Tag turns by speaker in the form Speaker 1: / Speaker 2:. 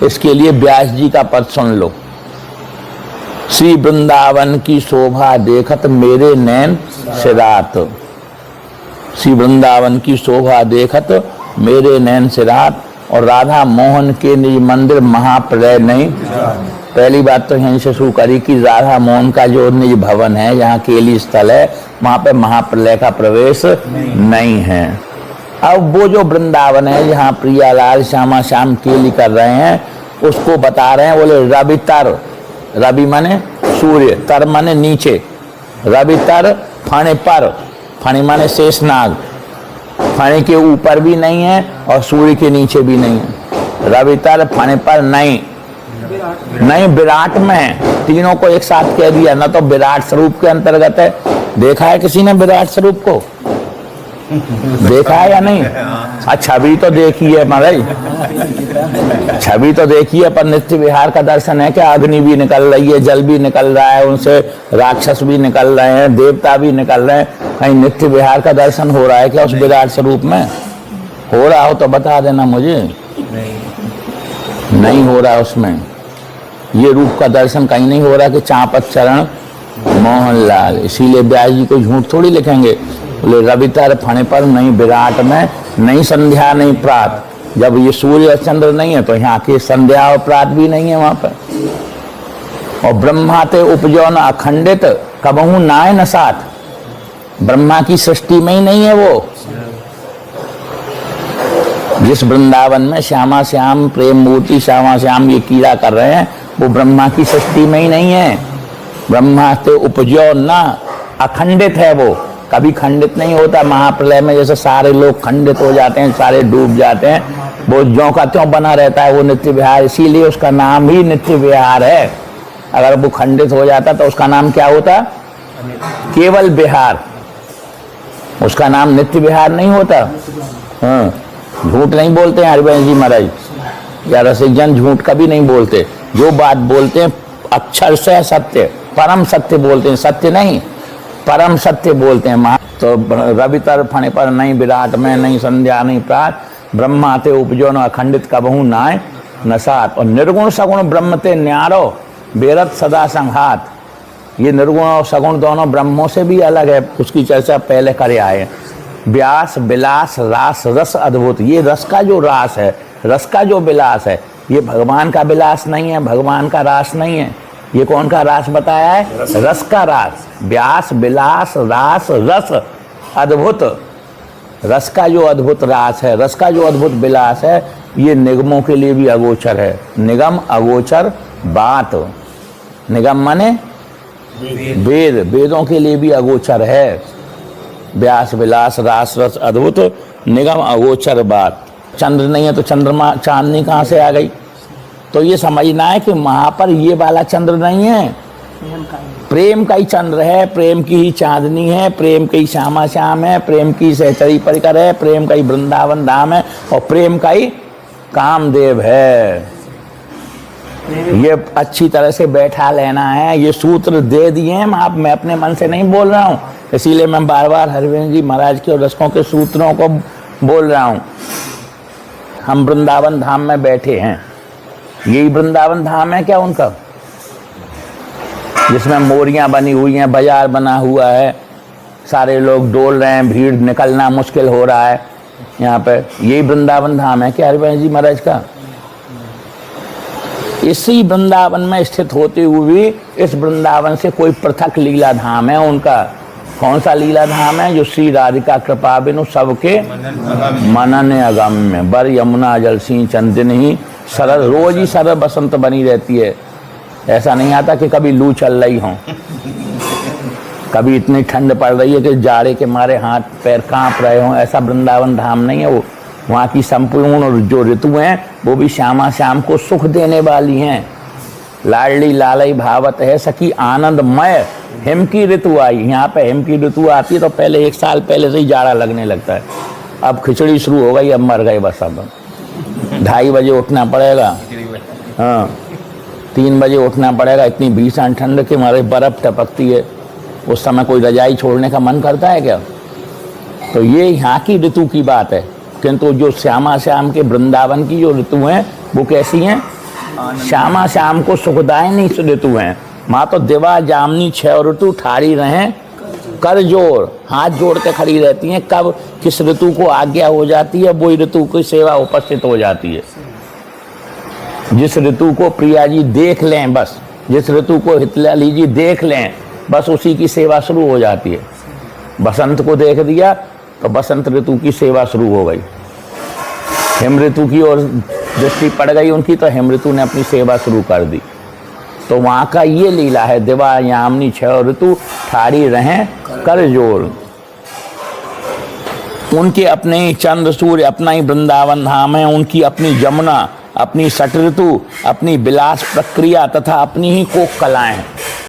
Speaker 1: इसके लिए व्यास जी का पद सुन लो। श्री वृंदावन की शोभा देखत मेरे नैन सिरात। श्री वृंदावन की शोभा देखत मेरे नैन सिरात। और राधा मोहन के निज मंदिर महाप्रलय नहीं। पहली बात तो यहीं से शुरू करी कि राधा मोहन का जो निज भवन है, जहाँ केली स्थल है, वहां पे महाप्रलय का प्रवेश नहीं है। अब वो जो वृंदावन है जहाँ प्रियालाल श्यामा श्याम केली कर रहे हैं, उसको बता रहे हैं। बोले रवि तर, रवि माने सूर्य, तर माने नीचे, रवि तर फणे पर, फणी माने शेषनाग, फणे के ऊपर भी नहीं है और सूर्य के नीचे भी नहीं है। रवि तर फणे पर नहीं, नहीं विराट में। तीनों को एक साथ कह दिया, न तो विराट स्वरूप के अंतर्गत है। देखा है किसी ने विराट स्वरूप को? देखा है या नहीं? छवि तो देखी है महाराज, छवि तो देखी है, पर नित्य विहार का दर्शन है क्या? अग्नि भी निकल रही है, जल भी निकल रहा है, उनसे राक्षस भी निकल रहे हैं, देवता भी निकल रहे हैं। कहीं नित्य विहार का दर्शन हो रहा है क्या उस विराट स्वरूप में? हो रहा हो तो बता देना मुझे। नहीं हो रहा उसमें। ये रूप का दर्शन कहीं नहीं हो रहा कि चांपत चरण मोहनलाल। इसीलिए व्यास जी को झूठ थोड़ी लिखेंगे। बोले रवि तर फणे पर नहीं, विराट में नहीं, संध्या नहीं प्रात। जब ये सूर्य और चंद्र नहीं है तो यहाँ की संध्या और प्रात भी नहीं है वहां पर। और ब्रह्मा ते उपजो न अखंडित कबहू नाय न साथ। ब्रह्मा की सृष्टि में ही नहीं है वो। जिस वृंदावन में श्यामा श्याम प्रेम मूर्ति श्यामा श्याम ये कीड़ा कर रहे हैं, वो ब्रह्मा की सृष्टि में ही नहीं है। ब्रह्मा ते उपजो न अखंडित है, वो कभी खंडित नहीं होता। महाप्रलय में जैसे सारे लोग खंडित हो जाते हैं, सारे डूब जाते हैं, वो ज्यों का त्यों बना रहता है वो नित्य विहार। इसीलिए उसका नाम ही नित्य विहार है। अगर वो खंडित हो जाता तो उसका नाम क्या होता? केवल विहार। उसका नाम नित्य विहार नहीं होता। हाँ, झूठ नहीं बोलते हैं हरिवंश जी महाराज या रसिक जन, झूठ कभी नहीं बोलते। जो बात बोलते हैं अक्षर से सत्य, परम सत्य बोलते हैं, सत्य नहीं परम सत्य बोलते हैं। तो रवि तर फणे पर नहीं, विराट में नहीं, संध्या नहीं प्रात। ब्रह्मा ते उपजो न अखंडित कबहू नाय न साथ। और निर्गुण सगुण ब्रह्म ते न्यारो बेरत सदा संघात। ये निर्गुण और सगुण दोनों ब्रह्मों से भी अलग है, उसकी चर्चा पहले करे आए। व्यास विलास रास रस अद्भुत। ये रस का जो रास है, रस का जो विलास है, ये भगवान का विलास नहीं है, भगवान का रास नहीं है। ये कौन का रास बताया है? रस का रास। व्यास विलास रास रस अद्भुत। रस का जो अद्भुत रास है, रस का जो अद्भुत विलास है, ये निगमों के लिए भी अगोचर है। निगम अगोचर बात। निगम माने वेद, वेदों के लिए भी अगोचर है। व्यास विलास रास रस अद्भुत, निगम अगोचर बात। चंद्र नहीं है तो चंद्रमा चांदनी कहाँ से आ गई? तो ये समझना है कि वहां पर ये वाला चंद्र नहीं है, प्रेम का ही चंद्र है, प्रेम की ही चांदनी है, प्रेम की ही श्यामा श्याम है, प्रेम की सहचरी परिकर है, प्रेम का ही वृंदावन धाम है, और प्रेम का ही कामदेव है। ये अच्छी तरह से बैठा लेना है। ये सूत्र दे दिए हैं, मैं अपने मन से नहीं बोल रहा हूँ। इसीलिए मैं बार बार हरिवंश जी महाराज के और रसकों के सूत्रों को बोल रहा हूँ। हम वृंदावन धाम में बैठे हैं, यही वृंदावन धाम है क्या उनका, जिसमें मोरियां बनी हुई हैं, बाजार बना हुआ है, सारे लोग डोल रहे हैं, भीड़ निकलना मुश्किल हो रहा है यहाँ पे। यही वृंदावन धाम है क्या हरिवंश जी महाराज का? इसी वृंदावन में स्थित होते हुए इस वृंदावन से कोई पृथक लीला धाम है उनका। कौन सा लीला धाम है? जो श्री राधिका कृपा बिनु सबके मनन अगम्य। बर यमुना जल सिंह चंदन ही सरल, रोज ही सरल बसंत बनी रहती है। ऐसा नहीं आता कि कभी लू चल रही हो, कभी इतनी ठंड पड़ रही है कि जाड़े के मारे हाथ पैर कांप रहे हों। ऐसा वृंदावन धाम नहीं है वो। वहाँ की संपूर्ण जो ऋतु हैं वो भी श्यामा श्याम को सुख देने वाली हैं। लाडली लालई भावत है सखी आनंदमय। हिम की ऋतु आई, यहाँ पे हिम की ऋतु आती है तो पहले 1 साल पहले से ही जाड़ा लगने लगता है। अब खिचड़ी शुरू हो गई, अब मर गए बस। अब 2:30 बजे उठना पड़ेगा, हाँ 3 बजे उठना पड़ेगा। इतनी भीषण ठंड के मारे बर्फ टपकती है। उस समय कोई रजाई छोड़ने का मन करता है क्या? तो ये यहाँ की ऋतु की बात है। किंतु जो श्यामा श्याम के वृंदावन की जो ऋतु हैं वो कैसी हैं? श्यामा श्याम को सुखदायिनी ऋतु हैं। माँ तो दिवा जामनी 6 ऋतु ठाड़ी रहें कर जोड़, हाथ जोड़ के खड़ी रहती हैं। कब किस ऋतु को आज्ञा हो जाती है वही ऋतु की सेवा उपस्थित हो जाती है। जिस ऋतु को प्रिया जी देख लें, बस जिस ऋतु को हितलाली जी देख लें, बस उसी की सेवा शुरू हो जाती है। बसंत को देख दिया तो बसंत ऋतु की सेवा शुरू हो गई। हेम ऋतु की ओर दृष्टि पड़ गई उनकी तो हेम ऋतु ने अपनी सेवा शुरू कर दी। तो वहाँ का ये लीला है, दिवा यामिनी 6 ऋतु ठाड़ी रहें कर जोड़। उनके अपने ही चंद्र सूर्य, अपना ही वृंदावन धाम है, उनकी अपनी जमुना, अपनी षट ऋतु, अपनी विलास प्रक्रिया तथा अपनी ही कोक कलाएं हैं।